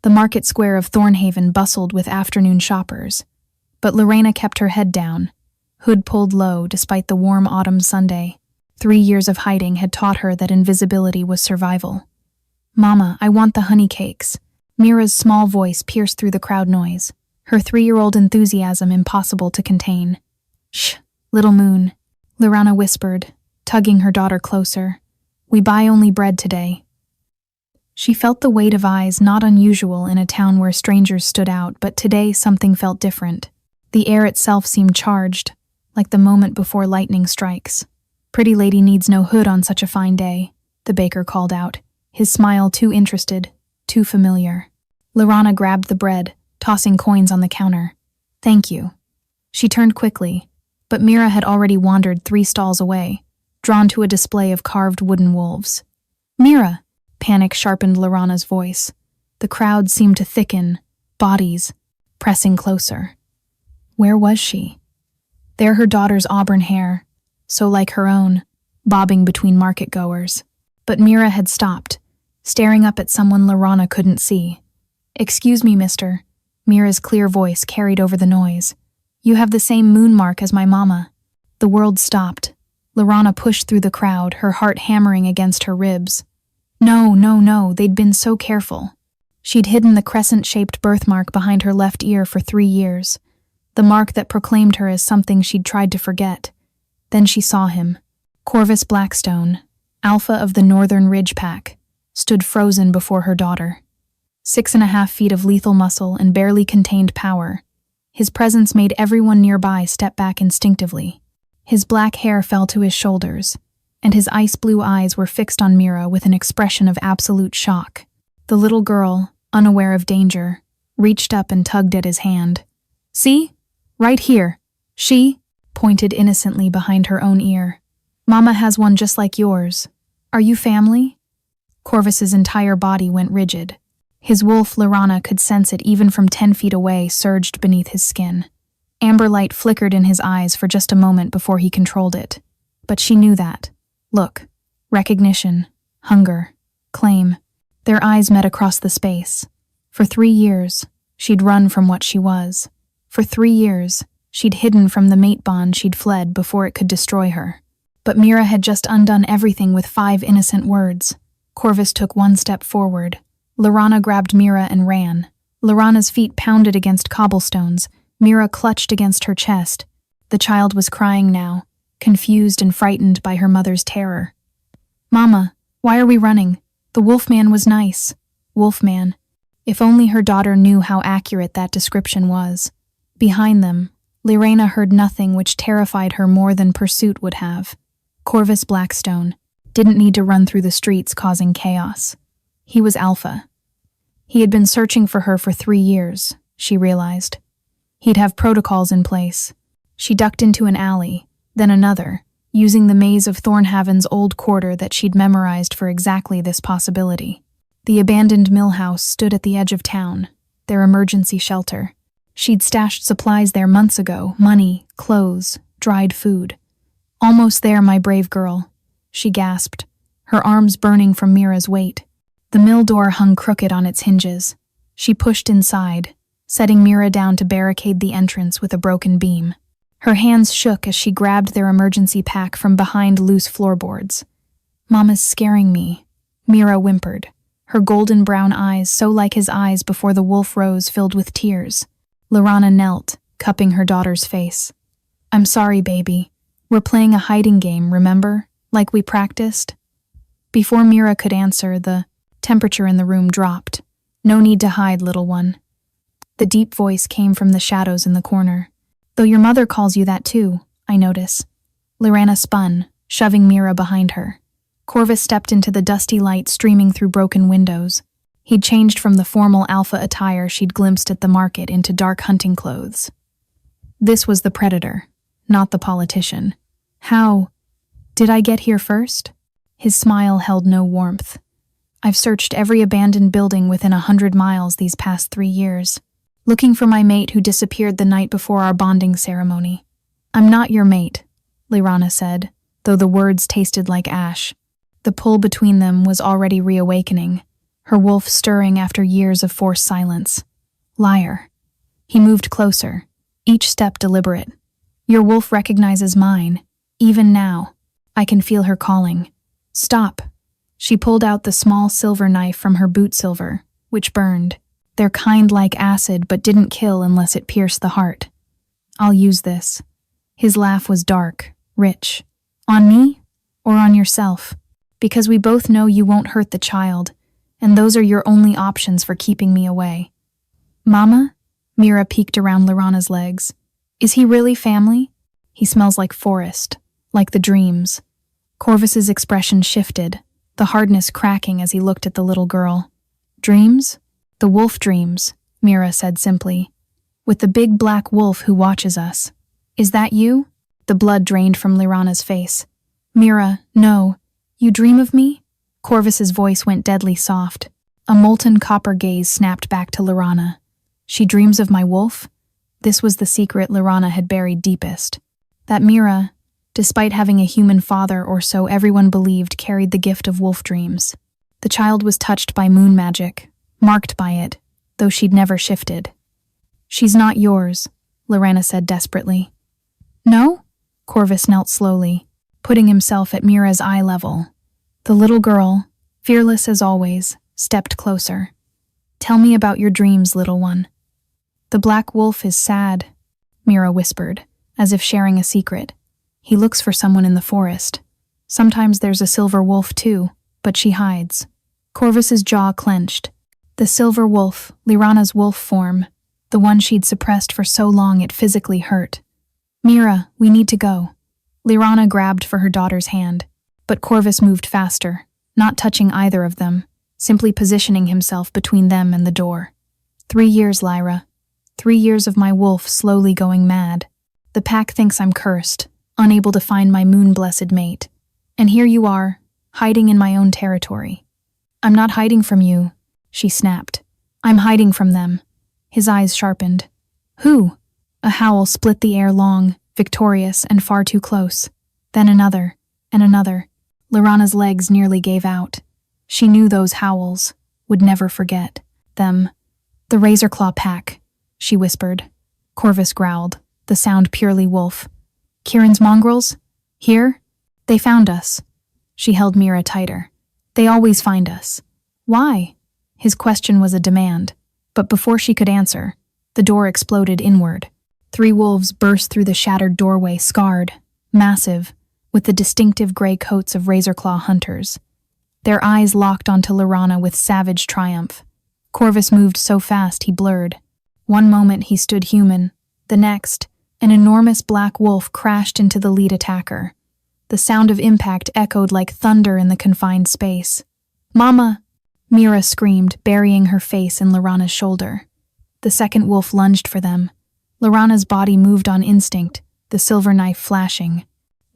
The market square of Thornhaven bustled with afternoon shoppers. But Lorena kept her head down, hood pulled low despite the warm autumn Sunday. 3 years of hiding had taught her that invisibility was survival. "Mama, I want the honey cakes." Mira's small voice pierced through the crowd noise, her 3-year-old enthusiasm impossible to contain. "Shh, little moon," Lorana whispered, tugging her daughter closer. "We buy only bread today." She felt the weight of eyes not unusual in a town where strangers stood out, but today something felt different. The air itself seemed charged, like the moment before lightning strikes. "Pretty lady needs no hood on such a fine day," the baker called out, his smile too interested, too familiar. Lorana grabbed the bread, tossing coins on the counter. "Thank you." She turned quickly, but Mira had already wandered 3 stalls away, drawn to a display of carved wooden wolves. "Mira!" Panic sharpened Lorana's voice. The crowd seemed to thicken, bodies pressing closer. Where was she? There her daughter's auburn hair, so like her own, bobbing between market-goers. But Mira had stopped, staring up at someone Lorana couldn't see. "Excuse me, mister." Mira's clear voice carried over the noise. "You have the same moon mark as my mama." The world stopped. Lorana pushed through the crowd, her heart hammering against her ribs. No, they'd been so careful. She'd hidden the crescent-shaped birthmark behind her left ear for 3 years, the mark that proclaimed her as something she'd tried to forget. Then she saw him. Corvus Blackstone, alpha of the Northern Ridge Pack, stood frozen before her daughter. 6.5 feet of lethal muscle and barely contained power. His presence made everyone nearby step back instinctively. His black hair fell to his shoulders, and his ice-blue eyes were fixed on Mira with an expression of absolute shock. The little girl, unaware of danger, reached up and tugged at his hand. "See? Right here. She," pointed innocently behind her own ear. "Mama has one just like yours. Are you family?" Corvus's entire body went rigid. His wolf, Lorana, could sense it even from 10 feet away, surged beneath his skin. Amber light flickered in his eyes for just a moment before he controlled it. But she knew that. Look. Recognition. Hunger. Claim. Their eyes met across the space. For 3 years, she'd run from what she was. For 3 years, she'd hidden from the mate bond she'd fled before it could destroy her. But Mira had just undone everything with 5 innocent words. Corvus took 1 step forward. Lorana grabbed Mira and ran. Lorana's feet pounded against cobblestones. Mira clutched against her chest. The child was crying now, confused and frightened by her mother's terror. "Mama, why are we running? The Wolfman was nice." Wolfman. If only her daughter knew how accurate that description was. Behind them, Lorena heard nothing which terrified her more than pursuit would have. Corvus Blackstone didn't need to run through the streets causing chaos. He was Alpha. He had been searching for her for 3 years, she realized. He'd have protocols in place. She ducked into an alley, then another, using the maze of Thornhaven's old quarter that she'd memorized for exactly this possibility. The abandoned mill house stood at the edge of town, their emergency shelter. She'd stashed supplies there months ago, money, clothes, dried food. "Almost there, my brave girl," she gasped, her arms burning from Mira's weight. The mill door hung crooked on its hinges. She pushed inside, setting Mira down to barricade the entrance with a broken beam. Her hands shook as she grabbed their emergency pack from behind loose floorboards. "Mama's scaring me," Mira whimpered, her golden brown eyes so like his eyes before the wolf rose filled with tears. Lorana knelt, cupping her daughter's face. "I'm sorry, baby. We're playing a hiding game, remember? Like we practiced?" Before Mira could answer, the temperature in the room dropped. "No need to hide, little one." The deep voice came from the shadows in the corner. "Though your mother calls you that too, I notice." Lorana spun, shoving Mira behind her. Corvus stepped into the dusty light streaming through broken windows. He'd changed from the formal alpha attire she'd glimpsed at the market into dark hunting clothes. This was the predator, not the politician. "How? Did I get here first?" His smile held no warmth. "I've searched every abandoned building within 100 miles these past 3 years, looking for my mate who disappeared the night before our bonding ceremony." "I'm not your mate," Lorana said, though the words tasted like ash. The pull between them was already reawakening. her wolf stirring after years of forced silence. Liar. He moved closer, each step deliberate. Your wolf recognizes mine. Even now, I can feel her calling. Stop. She pulled out the small silver knife from her boot silver, which burned. They're kind like acid but didn't kill unless it pierced the heart. I'll use this. His laugh was dark, rich. On me or on yourself? Because we both know you won't hurt the child, and those are your only options for keeping me away. Mama? Mira peeked around Lorana's legs. Is he really family? He smells like forest, like the dreams. Corvus's expression shifted, the hardness cracking as he looked at the little girl. Dreams? The wolf dreams, Mira said simply. With the big black wolf who watches us. Is that you? The blood drained from Lorana's face. Mira, no. You dream of me? Corvus's voice went deadly soft. A molten copper gaze snapped back to Lorana. She dreams of my wolf? This was the secret Lorana had buried deepest. That Mira, despite having a human father or so everyone believed, carried the gift of wolf dreams. The child was touched by moon magic, marked by it, though she'd never shifted. She's not yours, Lorana said desperately. No? Corvus knelt slowly, putting himself at Mira's eye level. The little girl, fearless as always, stepped closer. Tell me about your dreams, little one. The black wolf is sad, Mira whispered, as if sharing a secret. He looks for someone in the forest. Sometimes there's a silver wolf too, but she hides. Corvus's jaw clenched. The silver wolf, Lorana's wolf form, the one she'd suppressed for so long it physically hurt. Mira, we need to go. Lorana grabbed for her daughter's hand, but Corvus moved faster, not touching either of them, simply positioning himself between them and the door. 3 years, Lyra. 3 years of my wolf slowly going mad. The pack thinks I'm cursed, unable to find my moon-blessed mate. And here you are, hiding in my own territory. I'm not hiding from you, she snapped. I'm hiding from them. His eyes sharpened. Who? A howl split the air long, victorious, and far too close. Then another, and another. Lorana's legs nearly gave out. She knew those howls, would never forget them. The Razorclaw pack, she whispered. Corvus growled, the sound purely wolf. Kieran's mongrels? Here? They found us. She held Mira tighter. They always find us. Why? His question was a demand, but before she could answer, the door exploded inward. 3 wolves burst through the shattered doorway, scarred, massive, with the distinctive gray coats of Razorclaw hunters. Their eyes locked onto Lorana with savage triumph. Corvus moved so fast he blurred. One moment he stood human, the next, an enormous black wolf crashed into the lead attacker. The sound of impact echoed like thunder in the confined space. Mama! Mira screamed, burying her face in Lorana's shoulder. The second wolf lunged for them. Lorana's body moved on instinct, the silver knife flashing.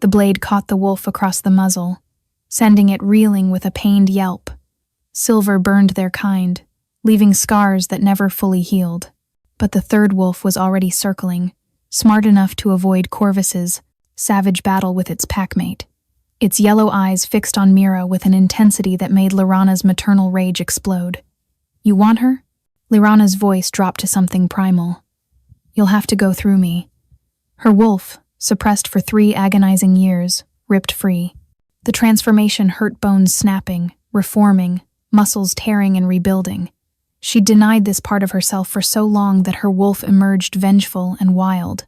The blade caught the wolf across the muzzle, sending it reeling with a pained yelp. Silver burned their kind, leaving scars that never fully healed. But the third wolf was already circling, smart enough to avoid Corvus's savage battle with its packmate. Its yellow eyes fixed on Mira with an intensity that made Lorana's maternal rage explode. You want her? Lorana's voice dropped to something primal. You'll have to go through me. Her wolf, suppressed for 3 agonizing years, ripped free. The transformation hurt bones snapping, reforming, muscles tearing and rebuilding. She'd denied this part of herself for so long that her wolf emerged vengeful and wild.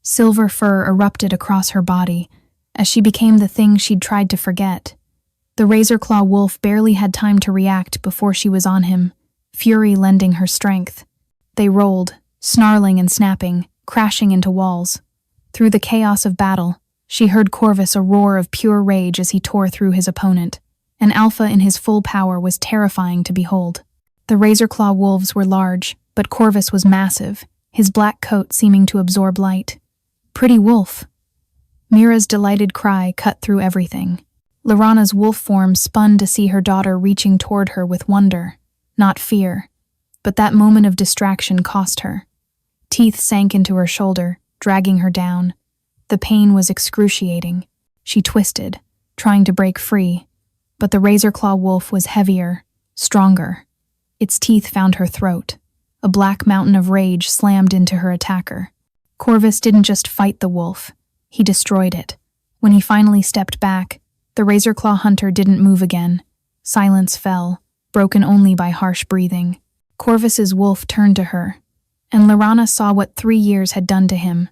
Silver fur erupted across her body as she became the thing she'd tried to forget. The Razorclaw wolf barely had time to react before she was on him, fury lending her strength. They rolled, snarling and snapping, crashing into walls. Through the chaos of battle, she heard Corvus a roar of pure rage as he tore through his opponent. An alpha in his full power was terrifying to behold. The Razorclaw wolves were large, but Corvus was massive, his black coat seeming to absorb light. Pretty wolf. Mira's delighted cry cut through everything. Lorana's wolf form spun to see her daughter reaching toward her with wonder, not fear. But that moment of distraction cost her. Teeth sank into her shoulder, dragging her down. The pain was excruciating. She twisted, trying to break free, but the Razorclaw wolf was heavier, stronger. Its teeth found her throat. A black mountain of rage slammed into her attacker. Corvus didn't just fight the wolf, he destroyed it. When he finally stepped back, the Razorclaw hunter didn't move again. Silence fell, broken only by harsh breathing. Corvus's wolf turned to her, and Laurana saw what 3 years had done to him.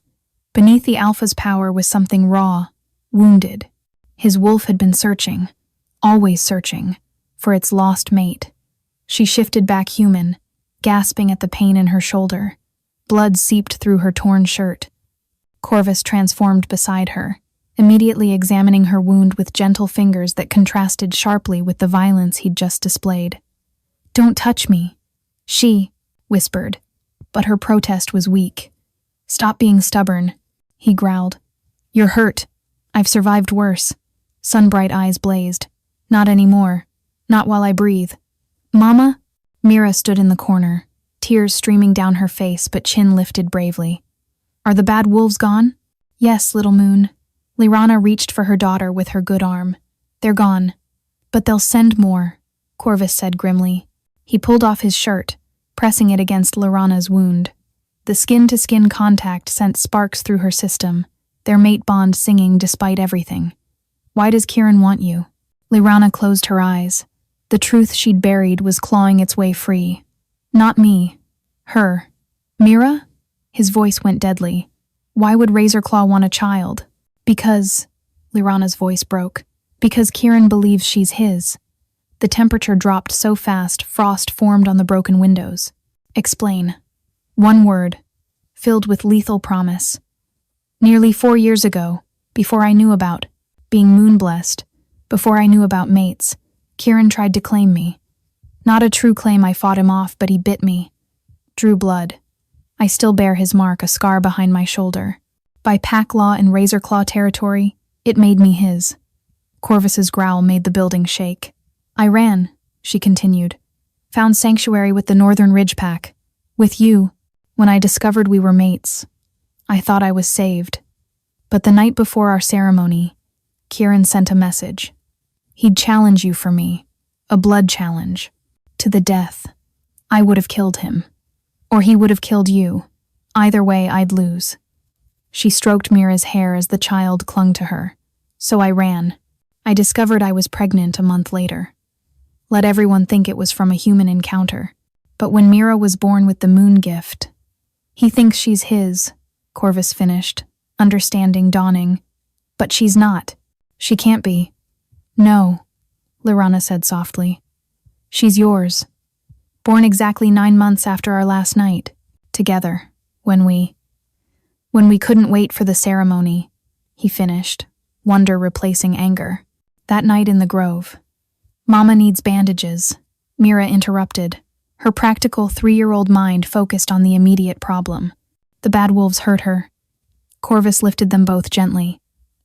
Beneath the Alpha's power was something raw, wounded. His wolf had been searching, always searching, for its lost mate. She shifted back human, gasping at the pain in her shoulder. Blood seeped through her torn shirt. Corvus transformed beside her, immediately examining her wound with gentle fingers that contrasted sharply with the violence he'd just displayed. "Don't touch me," she whispered, but her protest was weak. "Stop being stubborn," he growled. "You're hurt. I've survived worse." Sunbright eyes blazed. "Not anymore. Not while I breathe." "Mama?" Mira stood in the corner, tears streaming down her face but chin lifted bravely. "Are the bad wolves gone?" "Yes, little moon." Laurana reached for her daughter with her good arm. "They're gone. But they'll send more," Corvus said grimly. He pulled off his shirt, pressing it against Laurana's wound. The skin-to-skin contact sent sparks through her system, their mate bond singing despite everything. "Why does Kieran want you?" Laurana closed her eyes. The truth she'd buried was clawing its way free. "Not me. Her." "Mira?" His voice went deadly. "Why would Razorclaw want a child?" "Because," Laurana's voice broke, "because Kieran believes she's his." The temperature dropped so fast, frost formed on the broken windows. "Explain." One word, filled with lethal promise. "Nearly 4 years ago, before I knew about being moon-blessed, before I knew about mates, Kieran tried to claim me. Not a true claim, I fought him off, but he bit me. Drew blood. I still bear his mark, a scar behind my shoulder. By pack law and Razorclaw territory, it made me his." Corvus's growl made the building shake. "I ran," she continued. "Found sanctuary with the Northern Ridge Pack. With you, when I discovered we were mates. I thought I was saved. But the night before our ceremony, Kieran sent a message. He'd challenge you for me, a blood challenge, to the death. I would have killed him. Or he would have killed you. Either way, I'd lose." She stroked Mira's hair as the child clung to her. "So I ran. I discovered I was pregnant a month later. Let everyone think it was from a human encounter. But when Mira was born with the moon gift, he thinks she's his," Corvus finished, understanding dawning. "But she's not. She can't be." "No," Laurana said softly. "She's yours. Born exactly 9 months after our last night, together, when we couldn't wait for the ceremony," he finished, wonder replacing anger. "That night in the grove." "Mama needs bandages," Mira interrupted. Her practical 3-year-old mind focused on the immediate problem. "The bad wolves hurt her." Corvus lifted them both gently.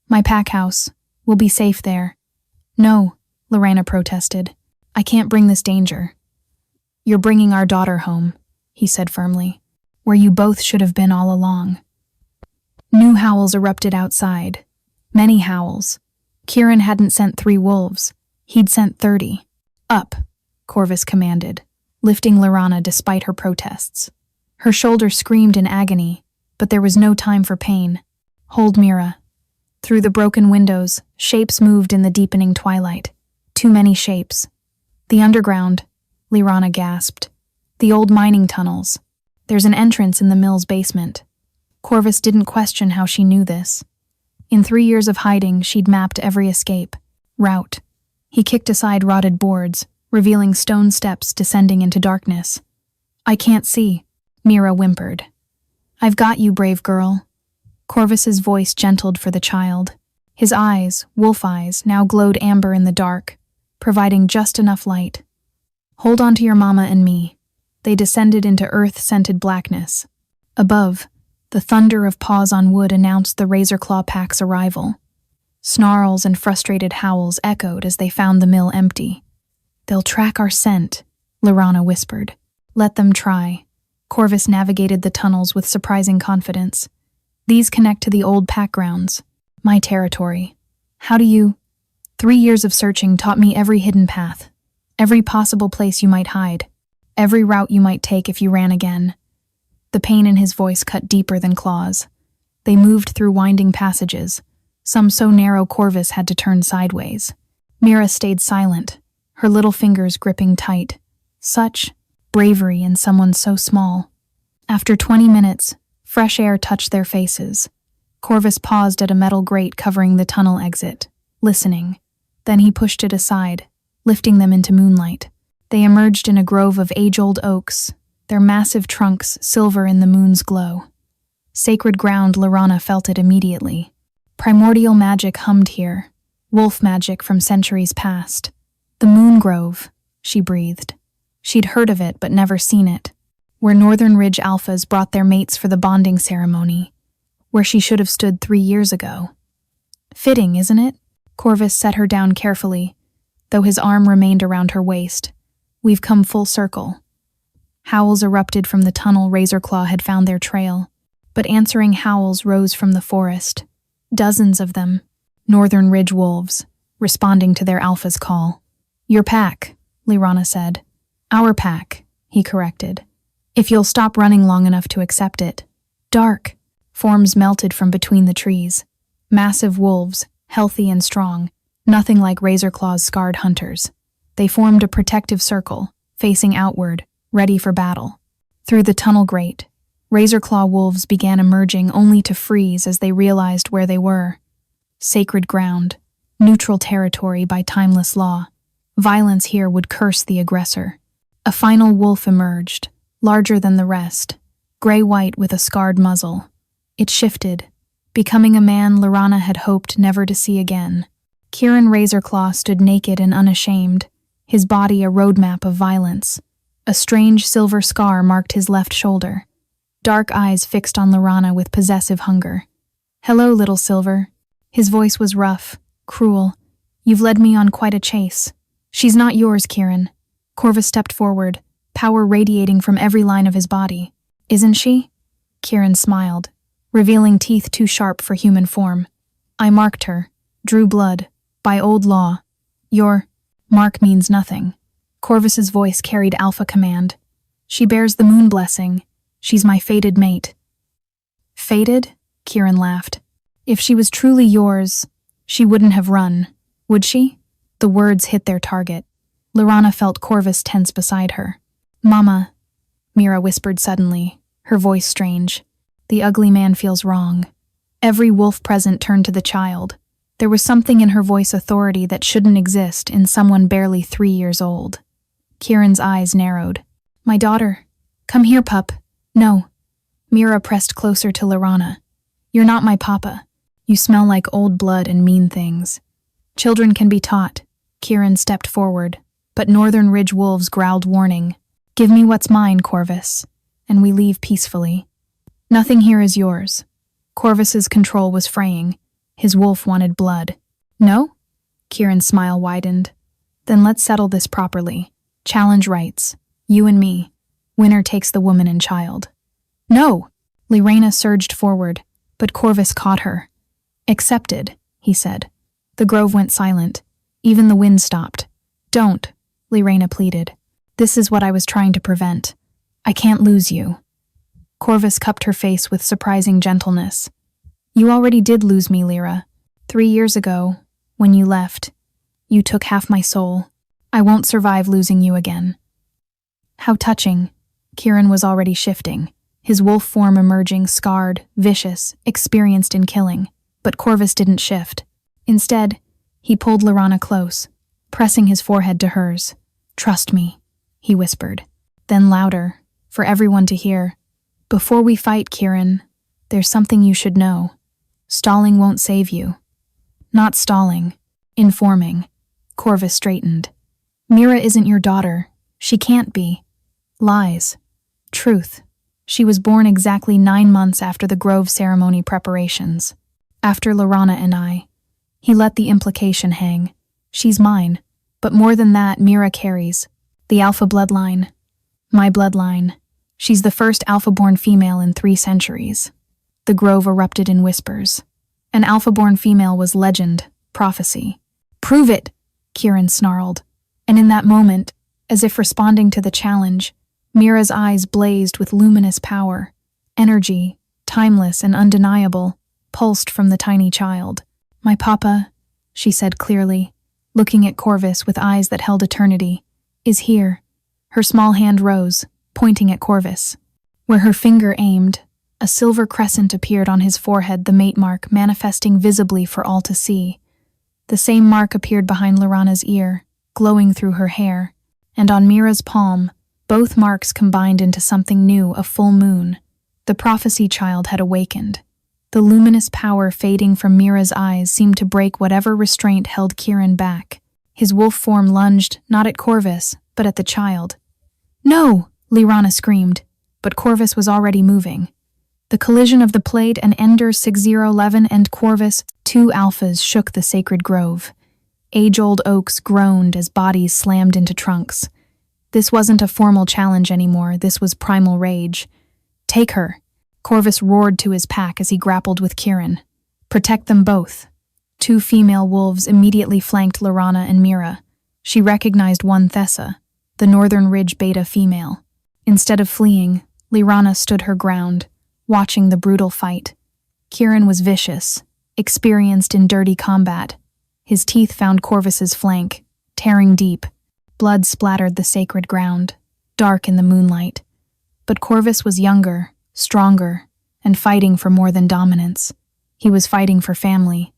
"My pack house. We'll be safe there." "No," Lorena protested. "I can't bring this danger." "You're bringing our daughter home," he said firmly, "where you both should have been all along." New howls erupted outside. Many howls. Kieran hadn't sent 3 wolves. He'd sent 30. "Up," Corvus commanded, lifting Laurana despite her protests. Her shoulder screamed in agony, but there was no time for pain. "Hold Mira." Through the broken windows, shapes moved in the deepening twilight. Too many shapes. "The underground," Laurana gasped. "The old mining tunnels. There's an entrance in the mill's basement." Corvus didn't question how she knew this. In 3 years of hiding, she'd mapped every escape route. He kicked aside rotted boards, revealing stone steps descending into darkness. "I can't see," Mira whimpered. "I've got you, brave girl." Corvus's voice gentled for the child. His eyes, wolf eyes, now glowed amber in the dark, providing just enough light. "Hold on to your mama and me." They descended into earth-scented blackness. Above, the thunder of paws on wood announced the Razorclaw pack's arrival. Snarls and frustrated howls echoed as they found the mill empty. "They'll track our scent," Laurana whispered. "Let them try." Corvus navigated the tunnels with surprising confidence. "These connect to the old pack grounds. My territory. How do you—" 3 years of searching taught me every hidden path, every possible place you might hide. Every route you might take if you ran again. The pain in his voice cut deeper than claws. They moved through winding passages, some so narrow Corvus had to turn sideways. Mira stayed silent, her little fingers gripping tight. Such bravery in someone so small. After 20 minutes, fresh air touched their faces. Corvus paused at a metal grate covering the tunnel exit, listening. Then he pushed it aside, lifting them into moonlight. They emerged in a grove of age-old oaks, their massive trunks silver in the moon's glow. Sacred ground, Laurana felt it immediately. Primordial magic hummed here, wolf magic from centuries past. The Moon Grove, she breathed. She'd heard of it but never seen it, where Northern Ridge alphas brought their mates for the bonding ceremony, where she should have stood 3 years ago. Fitting, isn't it? Corvus set her down carefully, though his arm remained around her waist. We've come full circle. Howls erupted from the tunnel. Razorclaw had found their trail, but answering howls rose from the forest. Dozens of them, Northern Ridge wolves, responding to their alpha's call. Your pack, Laurana said. Our pack, he corrected. If you'll stop running long enough to accept it. Dark. Forms melted from between the trees. Massive wolves, healthy and strong, nothing like Razorclaw's scarred hunters. They formed a protective circle, facing outward, ready for battle. Through the tunnel grate, Razorclaw wolves began emerging only to freeze as they realized where they were. Sacred ground, neutral territory by timeless law. Violence here would curse the aggressor. A final wolf emerged, larger than the rest, gray-white with a scarred muzzle. It shifted, becoming a man Laurana had hoped never to see again. Kieran Razorclaw stood naked and unashamed, his body a roadmap of violence. A strange silver scar marked his left shoulder. Dark eyes fixed on Laurana with possessive hunger. Hello, little Silver. His voice was rough, cruel. You've led me on quite a chase. She's not yours, Kieran. Corvus stepped forward, power radiating from every line of his body. Isn't she? Kieran smiled, revealing teeth too sharp for human form. I marked her, drew blood, by old law. Your mark means nothing. Corvus's voice carried alpha command. She bears the moon blessing. She's my fated mate. Fated? Kieran laughed. If she was truly yours, she wouldn't have run, would she? The words hit their target. Laurana felt Corvus tense beside her. Mama, Mira whispered suddenly, her voice strange. The ugly man feels wrong. Every wolf present turned to the child. There was something in her voice authority that shouldn't exist in someone barely 3 years old. Kieran's eyes narrowed. My daughter. Come here, pup. No. Mira pressed closer to Laurana. You're not my papa. You smell like old blood and mean things. Children can be taught. Kieran stepped forward, but Northern Ridge wolves growled warning. Give me what's mine, Corvus, and we leave peacefully. Nothing here is yours. Corvus's control was fraying. His wolf wanted blood. No? Kieran's smile widened. Then let's settle this properly. Challenge rights. You and me. Winner takes the woman and child. No! Lyrena surged forward, but Corvus caught her. Accepted, he said. The grove went silent. Even the wind stopped. Don't, Lyrena pleaded. This is what I was trying to prevent. I can't lose you. Corvus cupped her face with surprising gentleness. You already did lose me, Lyra. 3 years ago, when you left, you took half my soul. I won't survive losing you again. How touching. Kieran was already shifting, his wolf form emerging scarred, vicious, experienced in killing. But Corvus didn't shift. Instead, he pulled Laurana close, pressing his forehead to hers. Trust me, he whispered. Then louder, for everyone to hear. Before we fight, Kieran, there's something you should know. Stalling won't save you. Not stalling. Informing. Corvus straightened. Mira isn't your daughter. She can't be. Lies. Truth. She was born exactly 9 months after the Grove ceremony preparations. After Laurana and I. He let the implication hang. She's mine. But more than that, Mira carries. The Alpha bloodline. My bloodline. She's the first Alpha-born female in 3 centuries. The Grove erupted in whispers. An Alpha-born female was legend, prophecy. Prove it, Kieran snarled. And in that moment, as if responding to the challenge, Mira's eyes blazed with luminous power. Energy, timeless and undeniable, pulsed from the tiny child. "My papa," she said clearly, looking at Corvus with eyes that held eternity, "is here." Her small hand rose, pointing at Corvus. Where her finger aimed, a silver crescent appeared on his forehead, the mate mark manifesting visibly for all to see. The same mark appeared behind Laurana's ear, glowing through her hair, and on Mira's palm, both marks combined into something new, a full moon. The prophecy child had awakened. The luminous power fading from Mira's eyes seemed to break whatever restraint held Kieran back. His wolf form lunged, not at Corvus, but at the child. "No!" Laurana screamed, but Corvus was already moving. The collision of the Plate and Ender 6011 and Corvus, two alphas, shook the sacred grove. Age-old oaks groaned as bodies slammed into trunks. This wasn't a formal challenge anymore, this was primal rage. "Take her!" Corvus roared to his pack as he grappled with Kieran. "Protect them both." Two female wolves immediately flanked Laurana and Mira. She recognized one Thessa, the Northern Ridge beta female. Instead of fleeing, Laurana stood her ground, watching the brutal fight. Kieran was vicious, experienced in dirty combat. His teeth found Corvus's flank, tearing deep. Blood splattered the sacred ground, dark in the moonlight. But Corvus was younger, stronger, and fighting for more than dominance. He was fighting for family.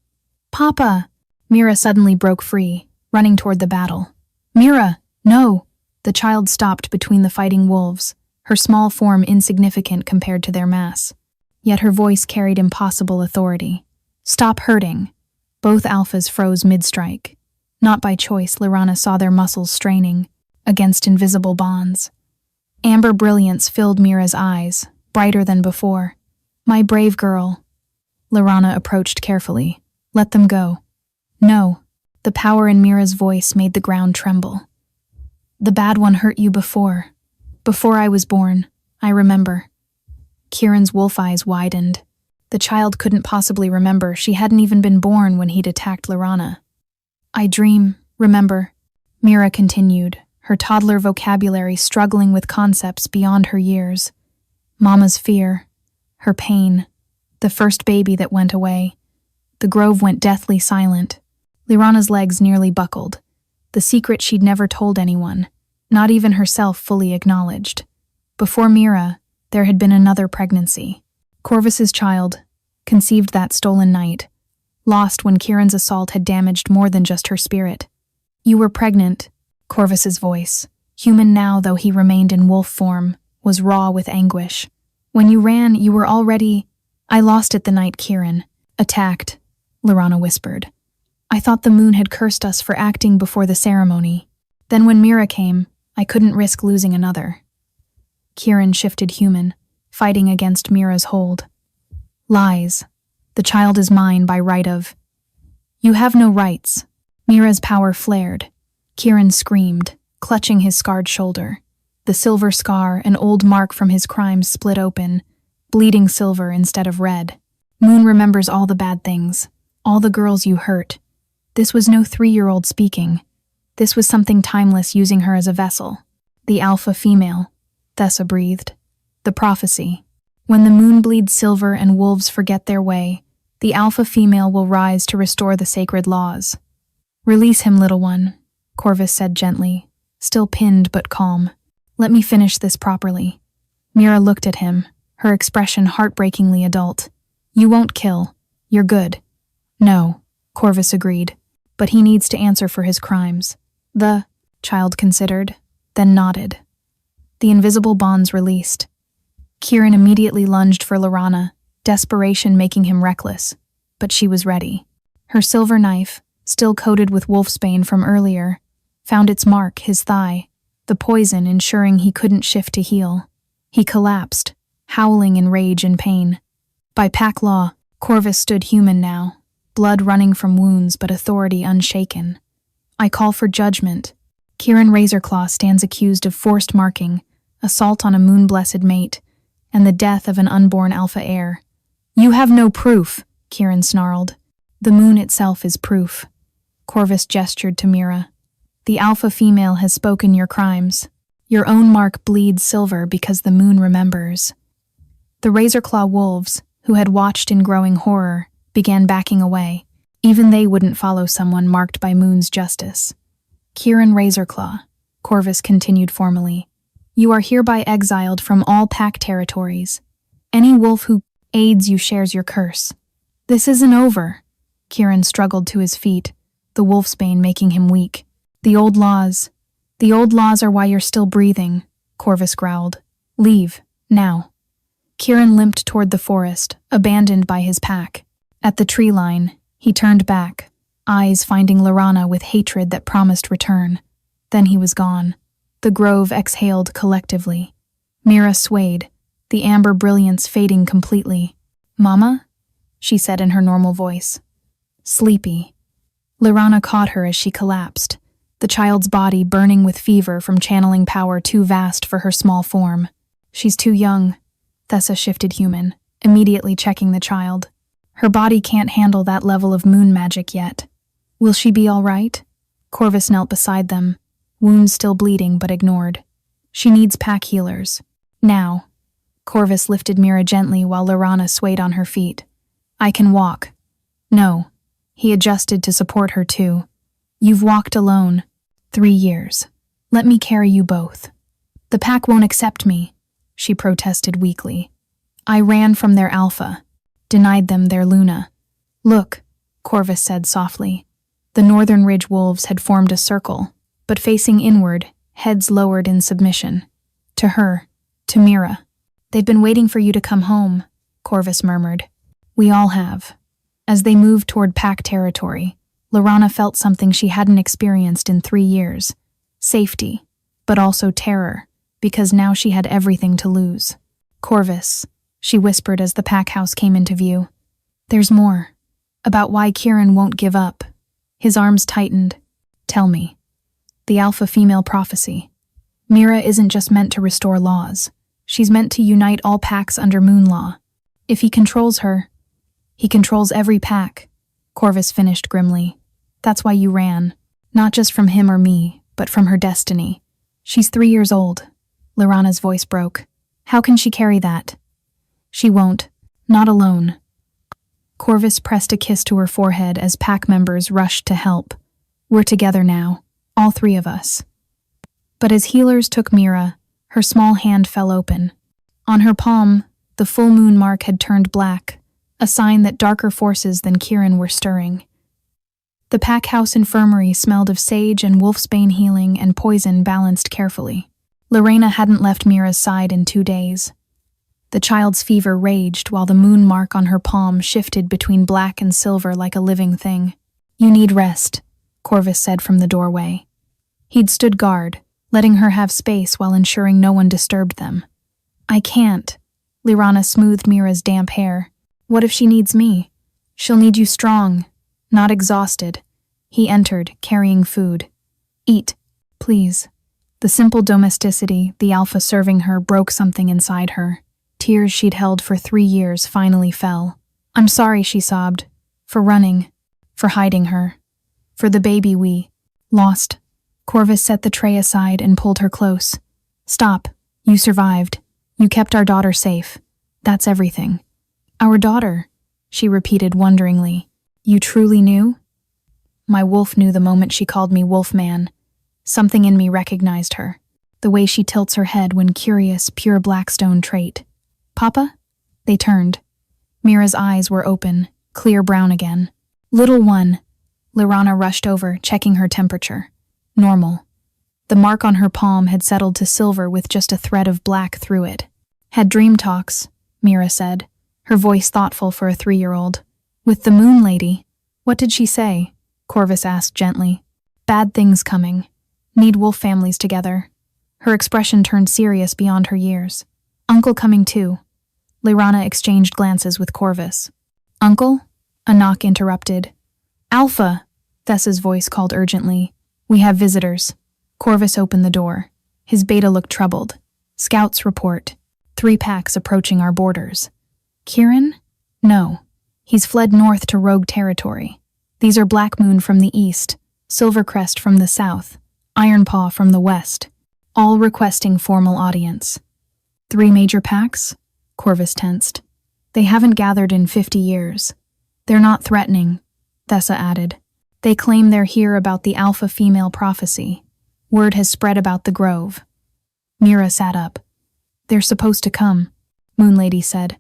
"Papa!" Mira suddenly broke free, running toward the battle. "Mira, no!" The child stopped between the fighting wolves, her small form insignificant compared to their mass. Yet her voice carried impossible authority. "Stop hurting." Both alphas froze mid-strike. Not by choice, Laurana saw their muscles straining against invisible bonds. Amber brilliance filled Mira's eyes, brighter than before. "My brave girl." Laurana approached carefully. "Let them go." "No." The power in Mira's voice made the ground tremble. "The bad one hurt you before. Before I was born, I remember." Kieran's wolf eyes widened. The child couldn't possibly remember. She hadn't even been born when he'd attacked Laurana. "I dream, remember," Mira continued, her toddler vocabulary struggling with concepts beyond her years. Mama's fear, her pain, the first baby that went away. The grove went deathly silent. Laurana's legs nearly buckled. The secret she'd never told anyone, not even herself fully acknowledged. Before Mira, there had been another pregnancy. Corvus's child, conceived that stolen night, lost when Kieran's assault had damaged more than just her spirit. "You were pregnant," Corvus's voice, human now though he remained in wolf form, was raw with anguish. "When you ran, you were already—" "I lost it the night Kieran attacked," Laurana whispered. "I thought the moon had cursed us for acting before the ceremony. Then when Mira came, I couldn't risk losing another." Kieran shifted human, fighting against Mira's hold. "Lies. The child is mine by right of—" "You have no rights." Mira's power flared. Kieran screamed, clutching his scarred shoulder. The silver scar, an old mark from his crimes, split open, bleeding silver instead of red. "Moon remembers all the bad things, all the girls you hurt." This was no 3-year-old speaking. This was something timeless using her as a vessel. "The alpha female," Thessa breathed. "The prophecy. When the moon bleeds silver and wolves forget their way, the alpha female will rise to restore the sacred laws." "Release him, little one," Corvus said gently, still pinned but calm. "Let me finish this properly." Mira looked at him, her expression heartbreakingly adult. "You won't kill. You're good." "No," Corvus agreed, "but he needs to answer for his crimes." The child considered, then nodded. The invisible bonds released. Kieran immediately lunged for Laurana, desperation making him reckless, but she was ready. Her silver knife, still coated with wolfsbane from earlier, found its mark, his thigh, the poison ensuring he couldn't shift to heal. He collapsed, howling in rage and pain. By pack law, Corvus stood human now, blood running from wounds but authority unshaken. "I call for judgment." Kieran Razorclaw stands accused of forced marking, assault on a moon-blessed mate, and the death of an unborn alpha heir. "You have no proof," Kieran snarled. "The moon itself is proof." Corvus gestured to Mira. "The alpha female has spoken your crimes. Your own mark bleeds silver because the moon remembers. The Razorclaw wolves, who had watched in growing horror, began backing away. Even they wouldn't follow someone marked by Moon's justice. Kirin Razorclaw, Corvus continued formally, you are hereby exiled from all pack territories. Any wolf who aids you shares your curse. This isn't over. Kirin struggled to his feet, the wolfsbane making him weak. The old laws are why you're still breathing, Corvus growled. Leave, now. Kirin limped toward the forest, abandoned by his pack. At the tree line, he turned back, eyes finding Laranna with hatred that promised return. Then he was gone. The grove exhaled collectively. Mira swayed, the amber brilliance fading completely. Mama? She said in her normal voice. Sleepy. Laranna caught her as she collapsed, the child's body burning with fever from channeling power too vast for her small form. She's too young. Thessa shifted human, immediately checking the child. Her body can't handle that level of moon magic yet. Will she be all right? Corvus knelt beside them, wounds still bleeding but ignored. She needs pack healers. Now. Corvus lifted Mira gently while Laranna swayed on her feet. I can walk. No. He adjusted to support her too. You've walked alone. 3 years. Let me carry you both. The pack won't accept me, she protested weakly. I ran from their alpha, denied them their Luna. Look, Corvus said softly. The Northern Ridge wolves had formed a circle, but facing inward, heads lowered in submission. To her, to Mira. They've been waiting for you to come home, Corvus murmured. We all have. As they moved toward pack territory, Laranna felt something she hadn't experienced in 3 years. Safety, but also terror, because now she had everything to lose. Corvus, she whispered as the pack house came into view. There's more. About why Kirin won't give up. His arms tightened. Tell me. The alpha female prophecy. Mira isn't just meant to restore laws. She's meant to unite all packs under Moon Law. If he controls her, he controls every pack, Corvus finished grimly. That's why you ran. Not just from him or me, but from her destiny. She's 3 years old. Laranna's voice broke. How can she carry that? She won't. Not alone. Corvus pressed a kiss to her forehead as pack members rushed to help. We're together now, all 3 of us. But as healers took Mira, her small hand fell open. On her palm, the full moon mark had turned black, a sign that darker forces than Kirin were stirring. The pack house infirmary smelled of sage and wolfsbane healing and poison balanced carefully. Lorena hadn't left Mira's side in 2 days. The child's fever raged while the moon mark on her palm shifted between black and silver like a living thing. You need rest, Corvus said from the doorway. He'd stood guard, letting her have space while ensuring no one disturbed them. I can't. Laranna smoothed Mira's damp hair. What if she needs me? She'll need you strong, not exhausted. He entered, carrying food. Eat, please. The simple domesticity, the alpha serving her, broke something inside her. Tears she'd held for 3 years finally fell. I'm sorry, she sobbed. For running. For hiding her. For the baby we lost. Corvus set the tray aside and pulled her close. Stop. You survived. You kept our daughter safe. That's everything. Our daughter, she repeated wonderingly. You truly knew? My wolf knew the moment she called me Wolfman. Something in me recognized her. The way she tilts her head when curious, pure Blackstone trait. Papa? They turned. Mira's eyes were open, clear brown again. Little one. Laranna rushed over, checking her temperature. Normal. The mark on her palm had settled to silver with just a thread of black through it. Had dream talks, Mira said, her voice thoughtful for a 3-year-old. With the Moon Lady. What did she say? Corvus asked gently. Bad things coming. Need wolf families together. Her expression turned serious beyond her years. Uncle coming too. Laranna exchanged glances with Corvus. Uncle? A knock interrupted. Alpha! Thessa's voice called urgently. We have visitors. Corvus opened the door. His beta looked troubled. Scouts report. 3 packs approaching our borders. Kirin? No. He's fled north to rogue territory. These are Black Moon from the east, Silvercrest from the south, Ironpaw from the west. all requesting formal audience. 3 major packs? Corvus tensed. They haven't gathered in 50 years. They're not threatening, Thessa added. They claim they're here about the alpha female prophecy. Word has spread about the grove. Mira sat up. They're supposed to come, Moonlady said.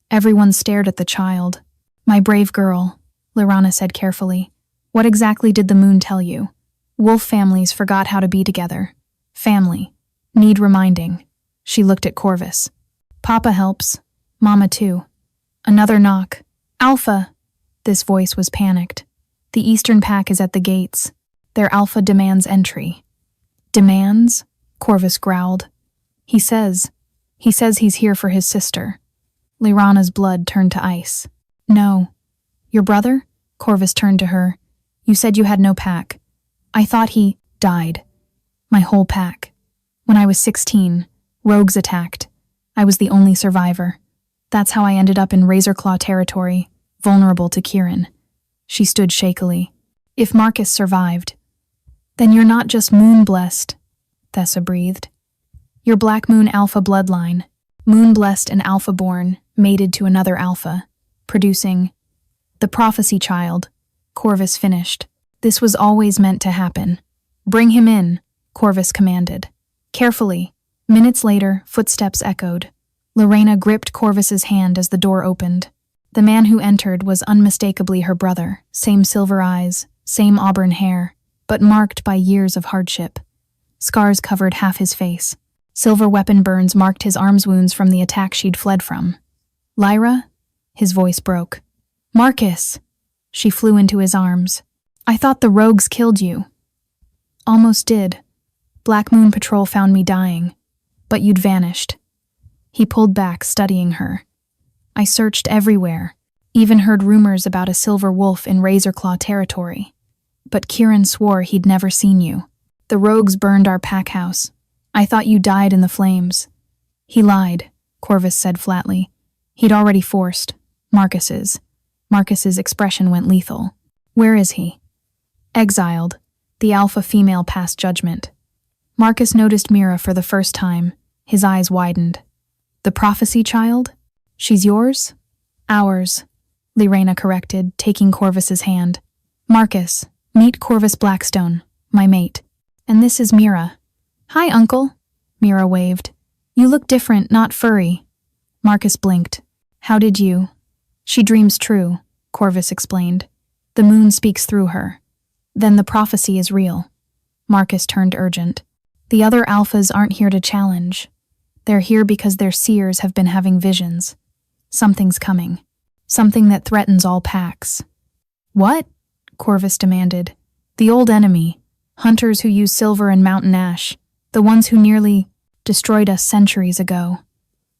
Everyone stared at the child. My brave girl, Lyrana said carefully. What exactly did the moon tell you? Wolf families forgot how to be together. Family. Need reminding. She looked at Corvus. Papa helps. Mama too. Another knock. Alpha! This voice was panicked. The Eastern Pack is at the gates. Their Alpha demands entry. Demands? Corvus growled. He says he's here for his sister. Lyrana's blood turned to ice. No. Your brother? Corvus turned to her. You said you had no pack. I thought he died. My whole pack. When I was 16, rogues attacked. I was the only survivor. That's how I ended up in Razorclaw territory, vulnerable to Kirin. She stood shakily. If Marcus survived, then you're not just moon-blessed, Thessa breathed. You're Black Moon Alpha bloodline, moon-blessed and alpha-born, mated to another alpha, producing the prophecy child, Corvus finished. This was always meant to happen. Bring him in, Corvus commanded. Carefully. Minutes later, footsteps echoed. Lorena gripped Corvus's hand as the door opened. The man who entered was unmistakably her brother, same silver eyes, same auburn hair, but marked by years of hardship. Scars covered half his face. Silver weapon burns marked his arms wounds from the attack she'd fled from. Lyra? His voice broke. Marcus! She flew into his arms. I thought the rogues killed you. Almost did. Black Moon Patrol found me dying. But you'd vanished. He pulled back, studying her. I searched everywhere, even heard rumors about a silver wolf in Razorclaw territory. But Kirin swore he'd never seen you. The rogues burned our pack house. I thought you died in the flames. He lied, Corvus said flatly. He'd already forced. Marcus's expression went lethal. Where is he? Exiled. The alpha female passed judgment. Marcus noticed Mira for the first time. His eyes widened. The prophecy child? She's yours? Ours, Lyrana corrected, taking Corvus's hand. Marcus, meet Corvus Blackstone, my mate. And this is Mira. Hi, Uncle, Mira waved. You look different, not furry. Marcus blinked. How did you? She dreams true, Corvus explained. The moon speaks through her. Then the prophecy is real. Marcus turned urgent. The other alphas aren't here to challenge. They're here because their seers have been having visions. Something's coming. Something that threatens all packs. What? Corvus demanded. The old enemy. Hunters who use silver and mountain ash. The ones who nearly destroyed us centuries ago.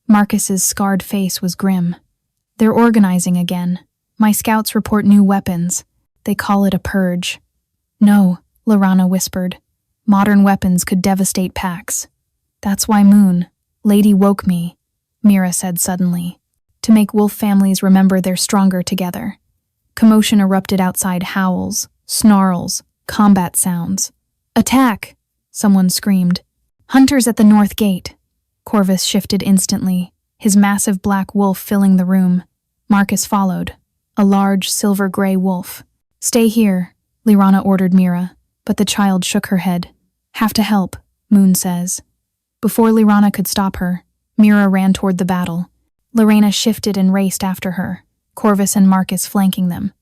Marcus's scarred face was grim. They're organizing again. My scouts report new weapons. They call it a purge. No, Lyrana whispered. Modern weapons could devastate packs. That's why Lady woke me, Mira said suddenly, to make wolf families remember they're stronger together. Commotion erupted outside, howls, snarls, combat sounds. Attack! Someone screamed. Hunters at the north gate. Corvus shifted instantly, his massive black wolf filling the room. Marcus followed, a large silver-gray wolf. Stay here, Lyrana ordered Mira, but the child shook her head. Have to help, Moon says. Before Lyrana could stop her, Mira ran toward the battle. Lorena shifted and raced after her, Corvus and Marcus flanking them.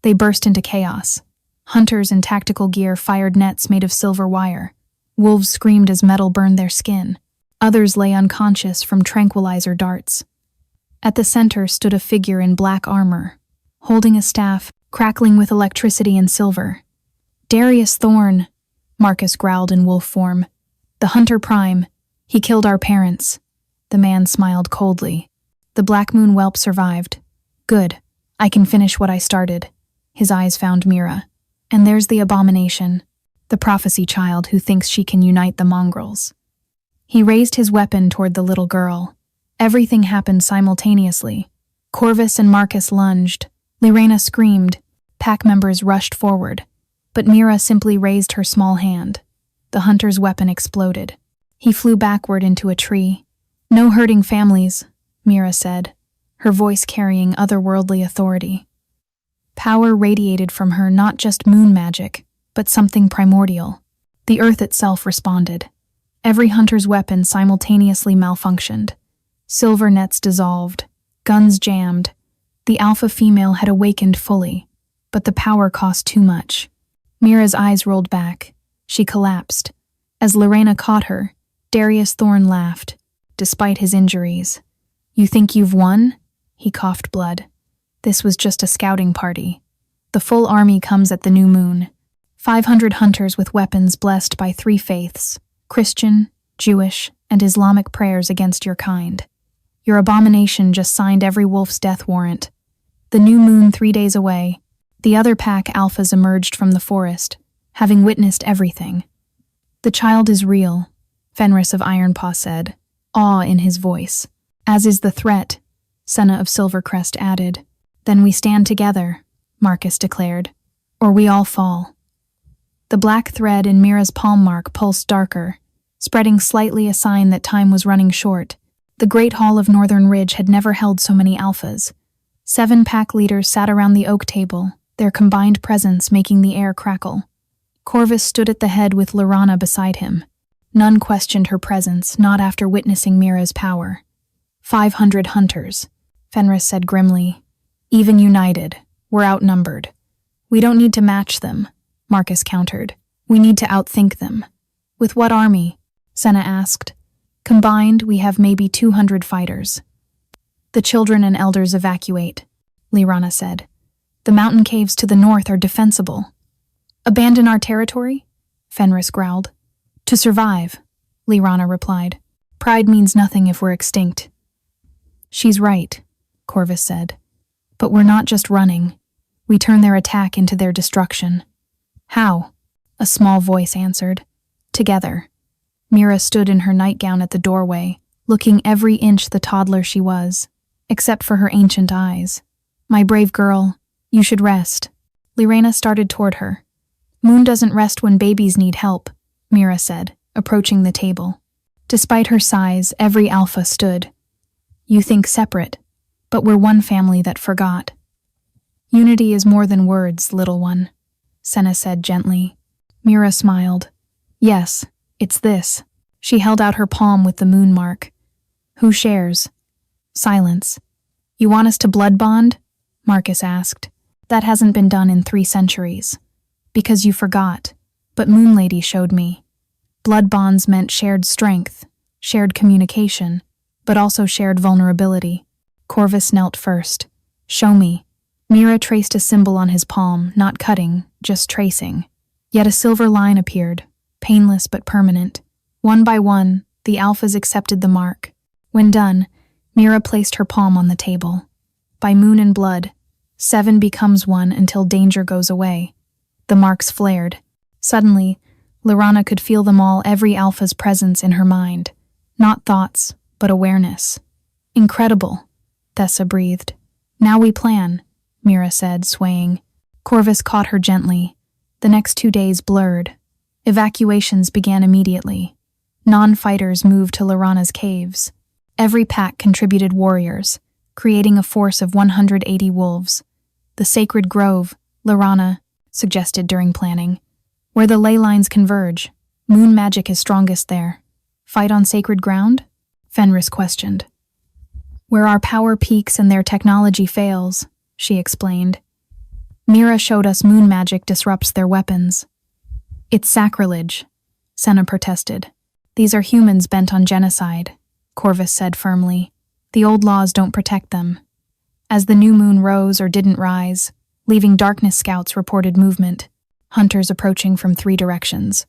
They burst into chaos. Hunters in tactical gear fired nets made of silver wire. Wolves screamed as metal burned their skin. Others lay unconscious from tranquilizer darts. At the center stood a figure in black armor, holding a staff crackling with electricity and silver. Darius Thorn, Marcus growled in wolf form. The Hunter Prime. He killed our parents. The man smiled coldly. The Black Moon whelp survived. Good. I can finish what I started. His eyes found Mira. And there's the abomination. The prophecy child who thinks she can unite the mongrels. He raised his weapon toward the little girl. Everything happened simultaneously. Corvus and Marcus lunged. Lyrana screamed. Pack members rushed forward. But Mira simply raised her small hand. The hunter's weapon exploded. He flew backward into a tree. "No hurting families," Mira said, her voice carrying otherworldly authority. Power radiated from her, not just moon magic, but something primordial. The earth itself responded. Every hunter's weapon simultaneously malfunctioned. Silver nets dissolved, guns jammed. The alpha female had awakened fully, but the power cost too much. Mira's eyes rolled back. She collapsed. As Lorena caught her, Darius Thorne laughed, despite his injuries. "You think you've won?" He coughed blood. "This was just a scouting party. The full army comes at the new moon. 500 hunters with weapons blessed by 3 faiths, Christian, Jewish, and Islamic prayers against your kind. Your abomination just signed every wolf's death warrant. The new moon 3 days away, the other pack alphas emerged from the forest, having witnessed everything. The child is real," Fenris of Ironpaw said, awe in his voice. "As is the threat," Senna of Silvercrest added. "Then we stand together," Marcus declared, "or we all fall." The black thread in Mira's palm mark pulsed darker, spreading slightly a sign that time was running short. The Great Hall of Northern Ridge had never held so many alphas. 7 pack leaders sat around the oak table, their combined presence making the air crackle. Corvus stood at the head with Lorana beside him. None questioned her presence, not after witnessing Mira's power. 500 hunters, Fenris said grimly. "Even united, we're outnumbered. We don't need to match them," Marcus countered. "We need to outthink them." "With what army?" Senna asked. "Combined, we have maybe 200 fighters." "The children and elders evacuate," Lirana said. "The mountain caves to the north are defensible." "Abandon our territory?" Fenris growled. "To survive," Lirana replied. "Pride means nothing if we're extinct." "She's right," Corvus said. "But we're not just running. We turn their attack into their destruction." "How?" a small voice answered. "Together." Mira stood in her nightgown at the doorway, looking every inch the toddler she was, except for her ancient eyes. "My brave girl, you should rest." Lirena started toward her. "Moon doesn't rest when babies need help," Mira said, approaching the table. Despite her size, every alpha stood. "You think separate, but we're one family that forgot." "Unity is more than words, little one," Senna said gently. Mira smiled. "Yes, it's this." She held out her palm with the moon mark. "Who shares?" Silence. "You want us to blood bond?" Marcus asked. "That hasn't been done in 3 centuries. Because you forgot, but Moon Lady showed me. Blood bonds meant shared strength, shared communication, but also shared vulnerability." Corvus knelt first. "Show me." Mira traced a symbol on his palm, not cutting, just tracing. Yet a silver line appeared, painless but permanent. One by one, the alphas accepted the mark. When done, Mira placed her palm on the table. By moon and blood, 7 becomes 1 until danger goes away. The marks flared. Suddenly, Lorana could feel them all, every alpha's presence in her mind. Not thoughts, but awareness. "Incredible," Thessa breathed. "Now we plan," Mira said, swaying. Corvus caught her gently. The next 2 days blurred. Evacuations began immediately. Non-fighters moved to Lorana's caves. Every pack contributed warriors, creating a force of 180 wolves. "The sacred grove," Lorana suggested during planning. "Where the ley lines converge. Moon magic is strongest there." "Fight on sacred ground?" Fenris questioned. "Where our power peaks and their technology fails," she explained. "Mira showed us moon magic disrupts their weapons." "It's sacrilege," Senna protested. "These are humans bent on genocide," Corvus said firmly. "The old laws don't protect them." As the new moon rose or didn't rise, leaving darkness scouts reported movement, hunters approaching from 3 directions.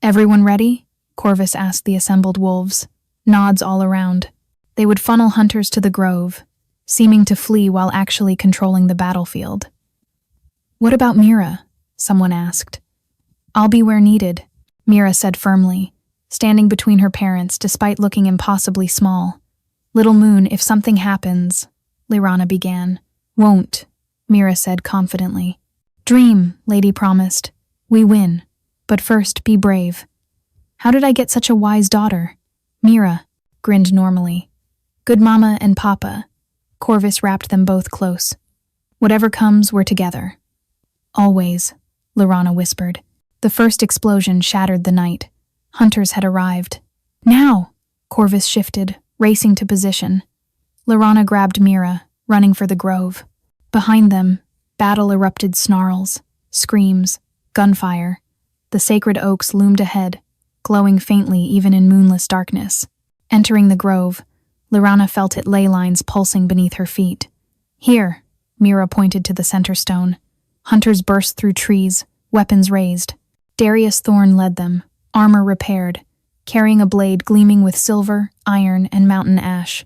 "Everyone ready?" Corvus asked the assembled wolves. Nods all around. They would funnel hunters to the grove, seeming to flee while actually controlling the battlefield. "What about Mira?" someone asked. "I'll be where needed," Mira said firmly, standing between her parents despite looking impossibly small. "Little Moon, if something happens," Lirana began. "Won't," Mira said confidently. "Dream," Lady promised. "We win. But first, be brave." How did I get such a wise daughter? Mira grinned normally. Good mama and papa. Corvus wrapped them both close. Whatever comes, we're together. Always, Laurana whispered. The first explosion shattered the night. Hunters had arrived. Now! Corvus shifted, racing to position. Laurana grabbed Mira, running for the grove. Behind them, battle erupted snarls, screams, gunfire. The sacred oaks loomed ahead, glowing faintly even in moonless darkness. Entering the grove, Laurana felt its ley lines pulsing beneath her feet. Here, Mira pointed to the center stone. Hunters burst through trees, weapons raised. Darius Thorn led them, armor repaired, carrying a blade gleaming with silver, iron, and mountain ash.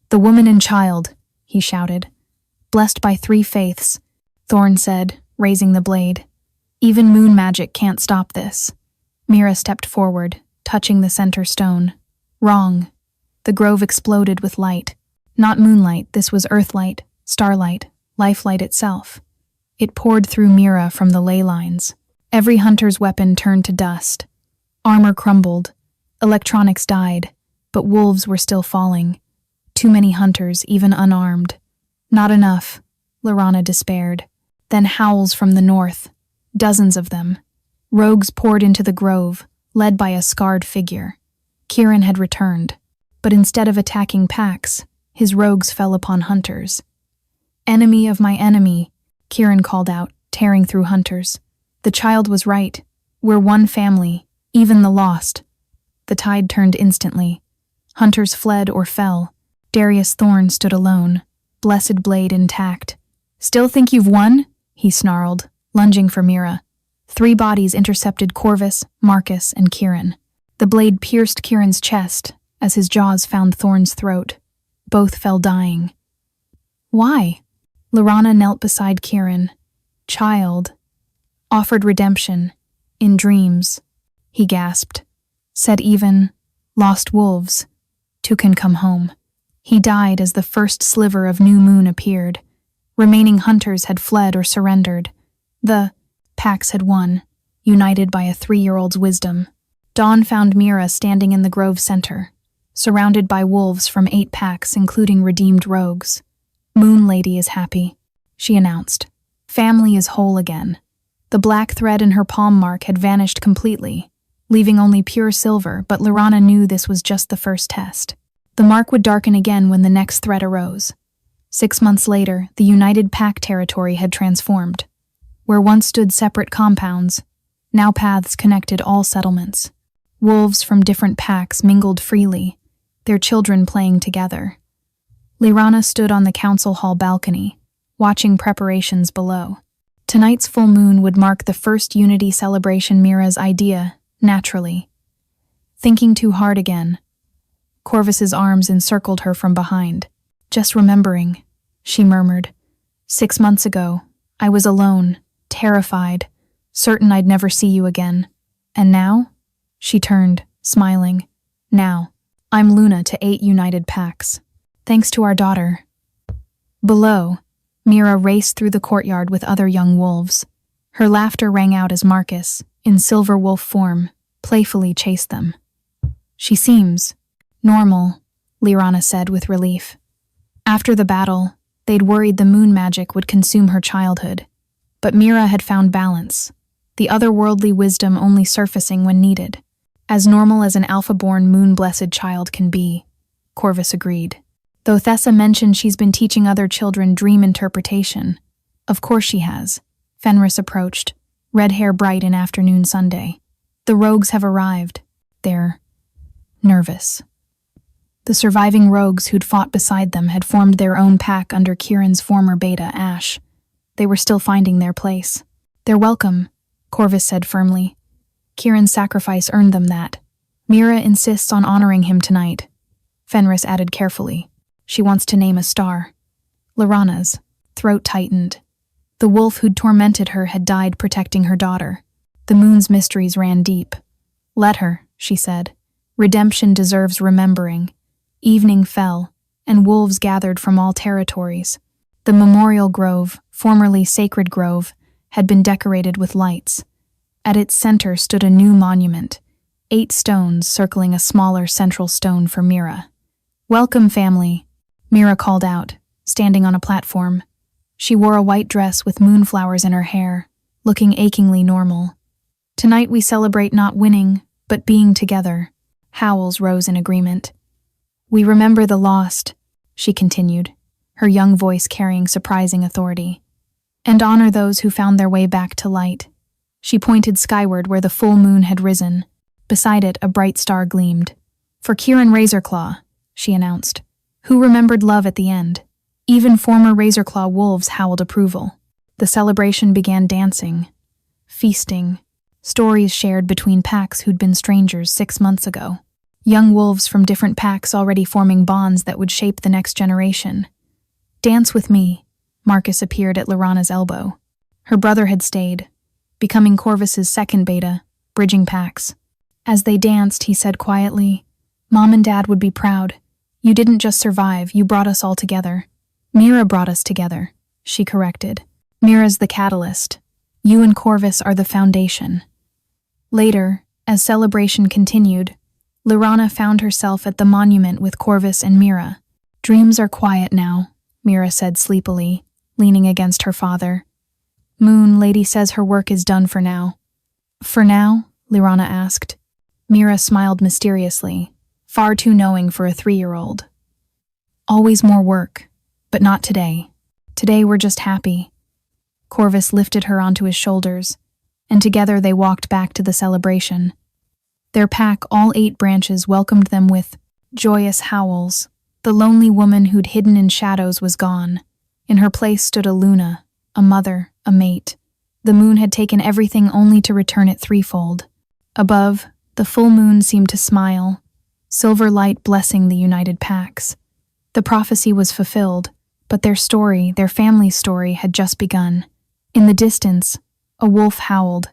The woman and child, he shouted. Blessed by 3 faiths, Thorn said, raising the blade. Even moon magic can't stop this. Mira stepped forward, touching the center stone. Wrong. The grove exploded with light. Not moonlight, this was earthlight, starlight, lifelight itself. It poured through Mira from the ley lines. Every hunter's weapon turned to dust. Armor crumbled. Electronics died, but wolves were still falling. Too many hunters, even unarmed. Not enough, Laurana despaired. Then howls from the north. Dozens of them. Rogues poured into the grove, led by a scarred figure. Kieran had returned, but instead of attacking packs, his rogues fell upon hunters. Enemy of my enemy, Kieran called out, tearing through hunters. The child was right. We're one family, even the lost. The tide turned instantly. Hunters fled or fell. Darius Thorn stood alone, blessed blade intact. Still think you've won? He snarled, lunging for Mira. 3 bodies intercepted Corvus, Marcus, and Kieran. The blade pierced Kieran's chest as his jaws found Thorn's throat. Both fell dying. Why? Laurana knelt beside Kieran. Child. Offered redemption. In dreams. He gasped. Said even, lost wolves. 2 can come home. He died as the first sliver of new moon appeared. Remaining hunters had fled or surrendered. The packs had won, united by a 3-year-old's wisdom. Dawn found Mira standing in the grove center, surrounded by wolves from 8 packs, including redeemed rogues. Moon Lady is happy, she announced. Family is whole again. The black thread in her palm mark had vanished completely, leaving only pure silver, but Laurana knew this was just the first test. The mark would darken again when the next threat arose. 6 months later, the United Pack territory had transformed. Where once stood separate compounds, now paths connected all settlements. Wolves from different packs mingled freely, their children playing together. Laurana stood on the council hall balcony, watching preparations below. Tonight's full moon would mark the first unity celebration. Mira's idea, naturally. Thinking too hard again. Corvus's arms encircled her from behind. Just remembering, she murmured. 6 months ago, I was alone, terrified, certain I'd never see you again. And now? She turned, smiling. Now, I'm Luna to 8 united packs. Thanks to our daughter. Below, Mira raced through the courtyard with other young wolves. Her laughter rang out as Marcus, in silver wolf form, playfully chased them. She seems normal, Laurana said with relief. After the battle, they'd worried the moon magic would consume her childhood. But Mira had found balance, the otherworldly wisdom only surfacing when needed. As normal as an alpha-born moon-blessed child can be, Corvus agreed. Though Thessa mentioned she's been teaching other children dream interpretation. Of course she has. Fenris approached, red hair bright in afternoon Sunday. The rogues have arrived. They're nervous. The surviving rogues who'd fought beside them had formed their own pack under Kieran's former beta, Ash. They were still finding their place. They're welcome, Corvus said firmly. Kieran's sacrifice earned them that. Mira insists on honoring him tonight. Fenris added carefully. She wants to name a star. Laurana's throat tightened. The wolf who'd tormented her had died protecting her daughter. The moon's mysteries ran deep. Let her, she said. Redemption deserves remembering. Evening fell, and wolves gathered from all territories. The memorial grove, formerly Sacred Grove, had been decorated with lights. At its center stood a new monument, 8 stones circling a smaller central stone for Mira. "Welcome, family," Mira called out, standing on a platform. She wore a white dress with moonflowers in her hair, looking achingly normal. "Tonight we celebrate not winning, but being together." Howls rose in agreement. "We remember the lost," she continued, her young voice carrying surprising authority, "and honor those who found their way back to light." She pointed skyward where the full moon had risen. Beside it, a bright star gleamed. "For Kieran Razorclaw," she announced, "who remembered love at the end." Even former Razorclaw wolves howled approval. The celebration began dancing, feasting, stories shared between packs who'd been strangers 6 months ago. Young wolves from different packs already forming bonds that would shape the next generation. "Dance with me," Marcus appeared at Lorana's elbow. Her brother had stayed, becoming Corvus's second beta, bridging packs. As they danced, he said quietly, "Mom and Dad would be proud. You didn't just survive, you brought us all together." "Mira brought us together," she corrected. "Mira's the catalyst. You and Corvus are the foundation." Later, as celebration continued, Lorana found herself at the monument with Corvus and Mira. "Dreams are quiet now," Mira said sleepily, leaning against her father. "Moon Lady says her work is done for now." "For now?" Lorana asked. Mira smiled mysteriously, far too knowing for a 3-year-old. "Always more work, but not today. Today we're just happy." Corvus lifted her onto his shoulders, and together they walked back to the celebration. Their pack, all 8 branches, welcomed them with joyous howls. The lonely woman who'd hidden in shadows was gone. In her place stood a Luna, a mother, a mate. The moon had taken everything only to return it threefold. Above, the full moon seemed to smile, silver light blessing the united packs. The prophecy was fulfilled, but their story, their family's story, had just begun. In the distance, a wolf howled,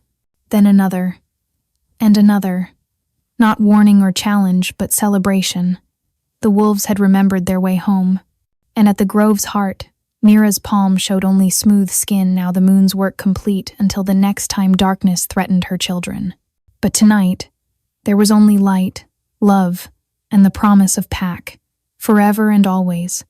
then another, and another. Not warning or challenge, but celebration. The wolves had remembered their way home. And at the grove's heart, Mira's palm showed only smooth skin, now the moon's work complete until the next time darkness threatened her children. But tonight, there was only light, love, and the promise of pack, forever and always.